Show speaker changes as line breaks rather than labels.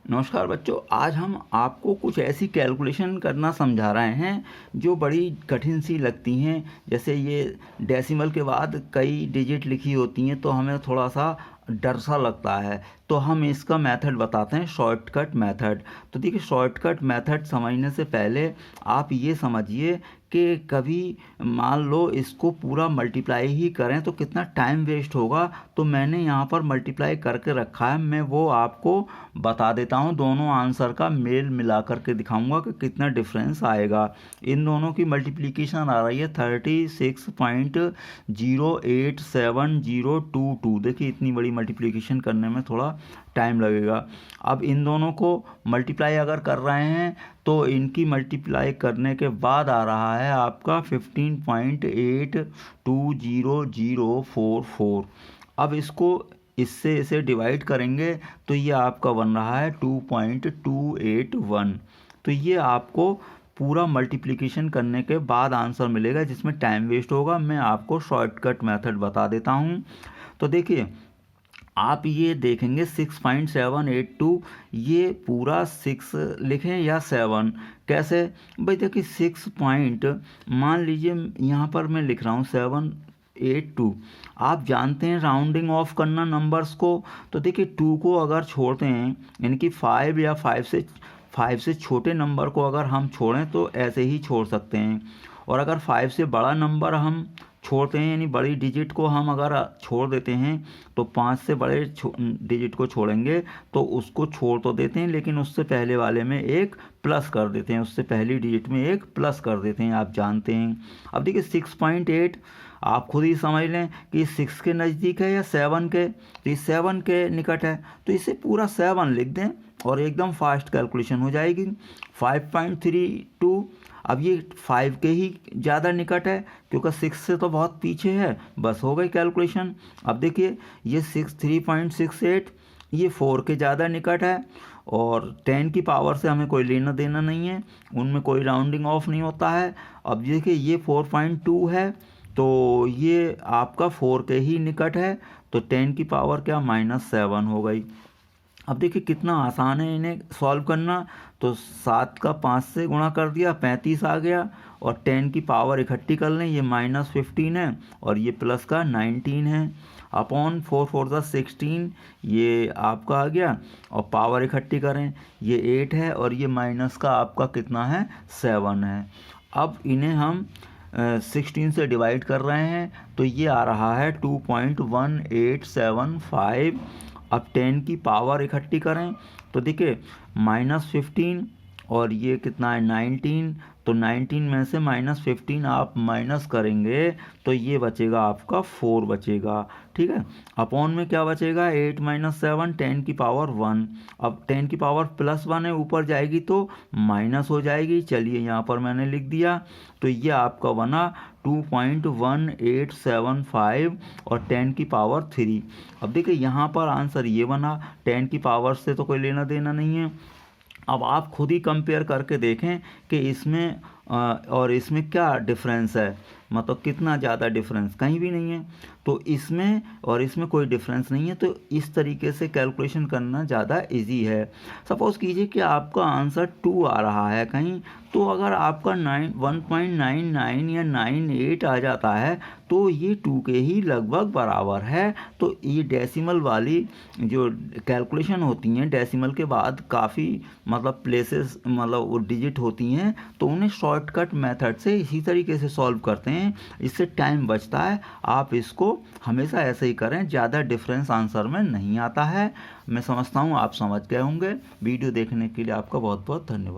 नमस्कार बच्चों, आज हम आपको कुछ ऐसी कैलकुलेशन करना समझा रहे हैं जो बड़ी कठिन सी लगती हैं। जैसे ये डेसिमल के बाद कई डिजिट लिखी होती हैं तो हमें थोड़ा सा डर सा लगता है, तो हम इसका मेथड बताते हैं, शॉर्टकट मेथड। तो देखिए, शॉर्टकट मेथड समझने से पहले आप ये समझिए कि कभी मान लो इसको पूरा मल्टीप्लाई ही करें तो कितना टाइम वेस्ट होगा। तो मैंने यहाँ पर मल्टीप्लाई करके रखा है, मैं वो आपको बता देता हूँ। दोनों आंसर का मेल मिला करके दिखाऊंगा कि कितना डिफरेंस आएगा। इन दोनों की मल्टीप्लिकेशन आ रही है 36.08722। देखिए, इतनी बड़ी मल्टीप्लिकेशन करने में थोड़ा टाइम लगेगा। अब इन दोनों को मल्टीप्लाई अगर कर रहे हैं तो इनकी मल्टीप्लाई करने के बाद आ रहा है आपका 15.820044। अब इसको इससे इसे डिवाइड करेंगे तो ये आपका बन रहा है 2.281। तो ये आपको पूरा मल्टीप्लिकेशन करने के बाद आंसर मिलेगा, जिसमें टाइम वेस्ट होगा। मैं आपको शॉर्टकट मेथड बता देता हूँ। तो देखिए, आप ये देखेंगे 6.782, ये पूरा 6 लिखें या 7, कैसे भाई? देखिए 6 पॉइंट, मान लीजिए यहाँ पर मैं लिख रहा हूँ 782। आप जानते हैं राउंडिंग ऑफ करना नंबर्स को। तो देखिए 2 को अगर छोड़ते हैं, यानी कि 5 या 5 से छोटे नंबर को अगर हम छोड़ें तो ऐसे ही छोड़ सकते हैं। और अगर 5 से बड़ा नंबर हम छोड़ते हैं, यानी बड़ी डिजिट को हम अगर छोड़ देते हैं, तो 5 से बड़े डिजिट को छोड़ेंगे तो उसको छोड़ तो देते हैं, लेकिन उससे पहले वाले में एक प्लस कर देते हैं, उससे पहली डिजिट में एक प्लस कर देते हैं, आप जानते हैं। अब देखिए 6.8, आप खुद ही समझ लें कि 6 के नज़दीक है या 7 के, तो ये 7 के निकट है, तो इसे पूरा 7 लिख दें और एकदम फास्ट कैलकुलेशन हो जाएगी। 5.32, अब ये 5 के ही ज़्यादा निकट है क्योंकि 6 से तो बहुत पीछे है, बस हो गई कैलकुलेशन। अब देखिए ये 3.68, ये 4 के ज़्यादा निकट है, और 10 की पावर से हमें कोई लेना देना नहीं है, उनमें कोई राउंडिंग ऑफ नहीं होता है। अब देखिए ये 4.2 है, तो ये आपका 4 के ही निकट है, तो 10 की पावर क्या, -7 हो गई। अब देखिए कितना आसान है इन्हें सॉल्व करना। तो 7 का 5 से गुणा कर दिया, 35 आ गया, और 10 की पावर इकट्ठी कर लें, ये -15 है और ये प्लस का 19 है, अपॉन 4 4 16, ये आपका आ गया, और पावर इकट्ठी करें, ये 8 है और ये माइनस का आपका कितना है, 7 है। अब इन्हें हम 16 से डिवाइड कर रहे हैं तो ये आ रहा है 2.1875। अब 10 की पावर इकट्ठी करें तो देखिए -15 और ये कितना है 19, तो 19 में से -15 आप माइनस करेंगे तो ये बचेगा आपका 4 बचेगा, ठीक है। अपॉन में क्या बचेगा, 8 - 7, 10 की पावर 1। अब 10 की पावर +1 है, ऊपर जाएगी तो माइनस हो जाएगी, चलिए यहाँ पर मैंने लिख दिया। तो ये आपका बना 2.1875 और 10 की पावर 3। अब देखिए यहाँ पर आंसर ये बना, 10 की पावर से तो कोई लेना देना नहीं है। अब आप खुद ही कंपेयर करके देखें कि इसमें और इसमें क्या डिफरेंस है, मतलब कितना ज़्यादा डिफरेंस, कहीं भी नहीं है। तो इसमें और इसमें कोई डिफरेंस नहीं है, तो इस तरीके से कैलकुलेशन करना ज़्यादा इजी है। सपोज़ कीजिए कि आपका आंसर 2 आ रहा है कहीं, तो अगर आपका 1.99 या 98 आ जाता है तो ये 2 के ही लगभग बराबर है। तो ये डेसिमल वाली जो कैलकुलेशन होती हैं, डेसिमल के बाद काफ़ी मतलब प्लेसेस, मतलब वो डिजिट होती हैं, तो उन्हें शॉर्टकट मेथड से इसी तरीके से सॉल्व करते हैं, इससे टाइम बचता है। आप इसको हमेशा ऐसे ही करें, ज़्यादा डिफरेंस आंसर में नहीं आता है। मैं समझता हूँ आप समझ गए होंगे। वीडियो देखने के लिए आपका बहुत बहुत धन्यवाद।